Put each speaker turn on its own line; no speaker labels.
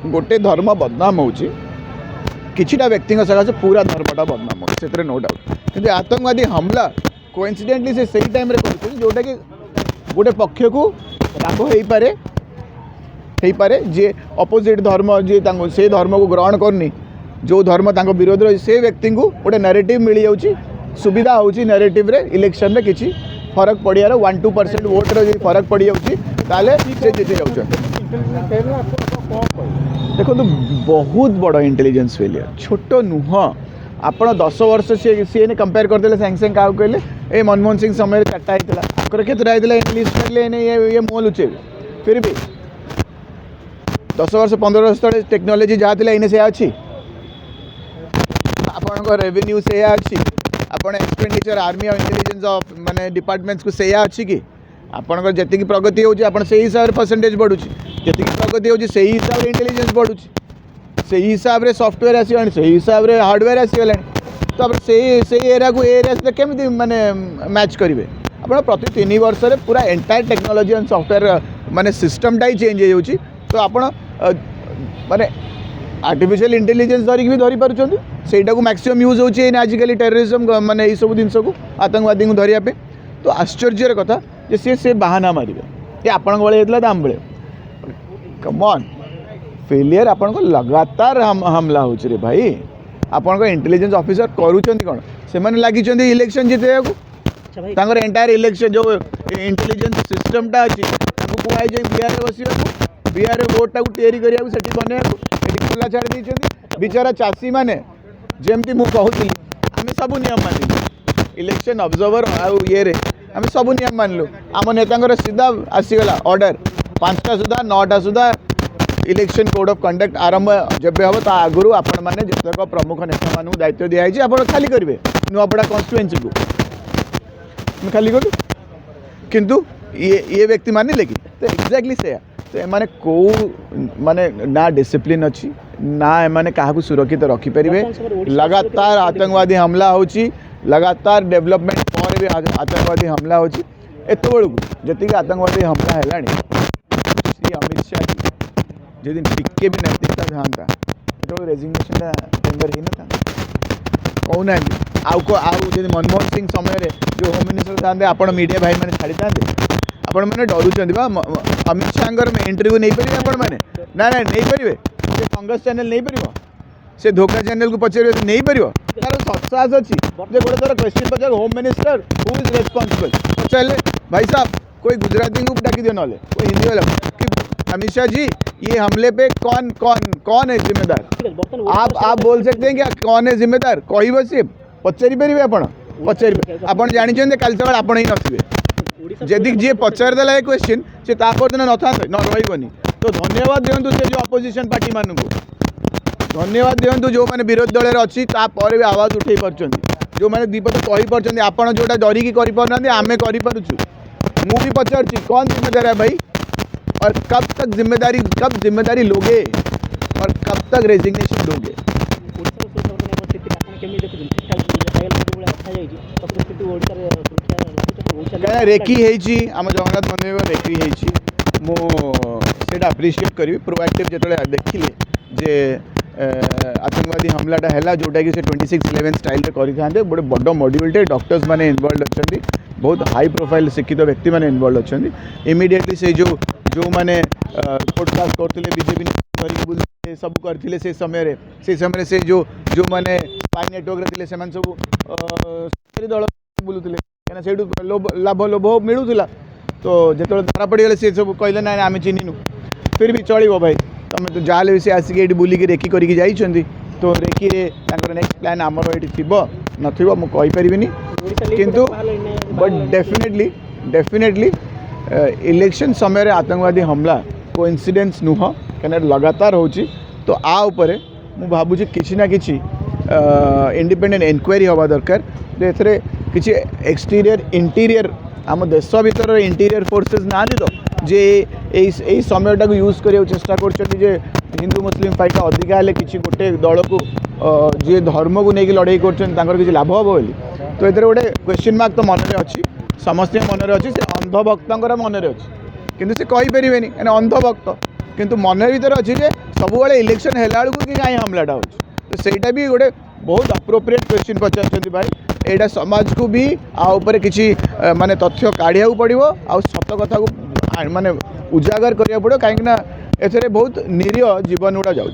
गोटे धर्म बदनाम हो किछिटा व्यक्ति सकाशे पूरा धर्मटा बदनाम हो नो डाउट कि आतंकवादी हमला कोइंसिडेंटली से सही टाइम कर जोटा कि गोटे पक्ष को लाभ हो पारे जे अपोजिट धर्म जे से धर्म को ग्रहण करनी जो धर्म तांको विरोध रही से व्यक्ति को गोटे नैरेटिव मिल जाऊँगी सुविधा होची नैरेटिव रे इलेक्शन रे किछि फरक पड़ियार 1-2% वोट रे फरक पड़ जाऊँगी ताले से जीति जाउछ। देखो तो बहुत बड़ इंटेलिजेंस फेलियर छोट नुह आपण 10 वर्ष सी ने कंपेयर करदे सागे सागे क्या कहले ए मनमोहन सिंह समय 4टा होता आकर केतटा होता इंग्लीश ये मुँह लुचे फिर भी 10 वर्ष 15 वर्ष तले टेक्नोलोजी जहाँ थी इने से अच्छी आपण रेवेन्यू से अच्छी आपण एक्सपेंडिचर आर्मी और इंटेलिजेंस माने डिपार्टमेंट्स को से अच्छी कि आपंकर जी प्रगति होती हिसाब से परसेंटेज बढ़ुँ जी प्रगति होती हिसाब से इंटेलिजेंस बढ़ुँ से हिसाब से सॉफ्टवेयर आसगलानी से हिसाब से हार्डवेयर आसगला तो से एरिया को एरिया केमी माने मैच करेंगे आप प्रति 3 वर्ष में पूरा एंटायर टेक्नोलोजी एंड सॉफ्टवेयर माने सिस्टमटा ही चेंज हो तो आप माने आर्टिफिशियल इंटेलिजेंस धरिक भी धरी पार्टी से मैक्सिमम यूज होची आजिकल टेररिज्म माने ये सब जिन को आतंकवादी को धरिया तो आश्चर्यर कथा जे से बहाना मारे ये आपण बड़े होता आम बड़े कमॉन फेलियर आपन को लगातार हमला हो रे भाई आपन को इंटेलिजेंस ऑफिसर करूछंती कोन से माने लागि छंती इलेक्शन जिते को एंटायर इलेक्शन जो इंटेलिजेंस सिस्टमटा अच्छी कुआई जाए बिहार में बस बिहार वोटा को तैयारी करिया सेठी बनेया खुला छाड़ दी बिचारा चाषी मैंने जमती मु कहूली आम सब नियम मान इलेक्शन ऑब्जर्वर ये रे आम सब नियम मानलु आम नेता सीधा आसीगला ऑर्डर 5टा सुधा 9टा सुधा इलेक्शन कोड ऑफ कंडक्ट आरंभ जब हम ता आगु आपण मैंने जितक प्रमुख नेता मानू दायित्व दिखाई आप खाली करेंगे नुआपड़ा कन्स्टिट्युएंसी को खाली कलु किंतु ये व्यक्ति मानिले कि तो एक्जाक्टली से तो एमाने को माने ना डिसिप्लिन अच्छी ना एमाने क्या सुरक्षित रखिपारे लगातार आतंकवादी हमला होची लगातार डेवलपमेंट पर भी आतंकवादी हमला होची एत बेलू जी आतंकवादी हमला है श्री अमित शाह जी जदि टिके भी नेतृत्व था तो रेजिग्नेशन टेंडर ही ना कहूना आउ जब मनमोहन सिंह समय जो होम मिनिस्टर था आपण मीडिया भाई मैंने छाड़ी था आपण मैंने डरुंच अमित शाह इंटरव्यू नहीं पारे आपण मैंने ना ना नहीं पारे से कांग्रेस चैनल नहीं पार से धोखा चैनल को पचारे नहीं पार तार सत्साहस अच्छी गोटे थोड़ा क्वेश्चन पचार home minister who is responsible पचारे भाई साहब कोई गुजराती को डाकी दियो ना कोई हिंदी वाला कि अमित शाह जी ये हमले पे कौन कौन कौन है जिम्मेदार आप बोल सकते हैं क्या कौन है जिम्मेदार कह सी पचारि पारे आप पचारि आप जानते काली सका आप ही नथिबे जदि जी पचार देला ये क्वेश्चन से दिन न था न रही तो धन्यवाद दिंतु से जो अपोजिशन पार्टी मान को धन्यवाद दिंतु जो मैंने विरोधी दल में अच्छी तापर भी आवाज उठे पार्टी जो मैंने दीपद कही पार्टी आपड़ जोटा डरिकी करना आम करूँ मुझे पचार कौन जिम्मेदार है भाई और कब जिम्मेदारी लोगे और कब तक रेजिग्नेशन दोगे क्या रेकी है आम जगन्नाथ मंदिर रेकी है अप्रिशिएट करी प्रोएक्टिव जो देखिले जे आतंकवादी हमलाटा है जोटा कि 26/11 स्टाइल करते गोटे बड़ मॉड्यूलटे डॉक्टर्स माने इनवॉल्व अच्छा बहुत हाई प्रोफाइल शिक्षित व्यक्ति माने इनवॉल्व अच्छा इमिडिएटली से जो मैंने पॉडकास्ट करते बीजेपी सब करते से समय से जो मैंने स्पाई नेटवर्क थे सब दल बुलूले कहीं से लाभ लोभ मिलूला तो जो धरा पड़गले सी सब कहले ना आम चिन्हनु फिर भी चलो भाई तुम तो जहाँ भी सी आसिक ये बुलिकी रेकी करके जाइए तो रेकी नेक्स्ट प्लान आमर ये थी नथिबो मु कहि परिबिनी किंतु बट डेफिनेटली इलेक्शन समय रे आतंकवादी हमला कोइंसिडेंस नुह कहीं लगातार होची तो आ उपरे मु भाबुची किछि ना किछि इंडिपेंडेंट इनक्वारी हवा दरकार एथरे किछि एक्सटीरियर इंटीरियर आम देश भीतर इंटीरियर फोर्सेस ना तो जे यही समयटा को यूज करिया चेष्टा कर हिंदू मुस्लिम फाइट अधिका हेल्ले किसी गोटे दल को जी धर्म को लेकिन लड़ाई कर लाभ हम बोली तो ये गोटे क्वेश्चन मार्क तो मन में अच्छी समस्त मन में अच्छी से अंधभक्त मन में अच्छी किंतु से कहींपरेनि अंधभक्त किंतु मन भर अच्छी जे सब इलेक्शन है कि कहीं हमलाटा हो तो सहीटा भी गोटे बहुत अप्रोप्रिएट क्वेश्चन पचार भाई यहाँ समाज को भी आउपर किसी माने तथ्य काढ़िया पड़ो आ सत कथा को माने उजागर करा पड़ो कहीं एथे बहुत निरीह जीवन गुड़ा जाऊँ।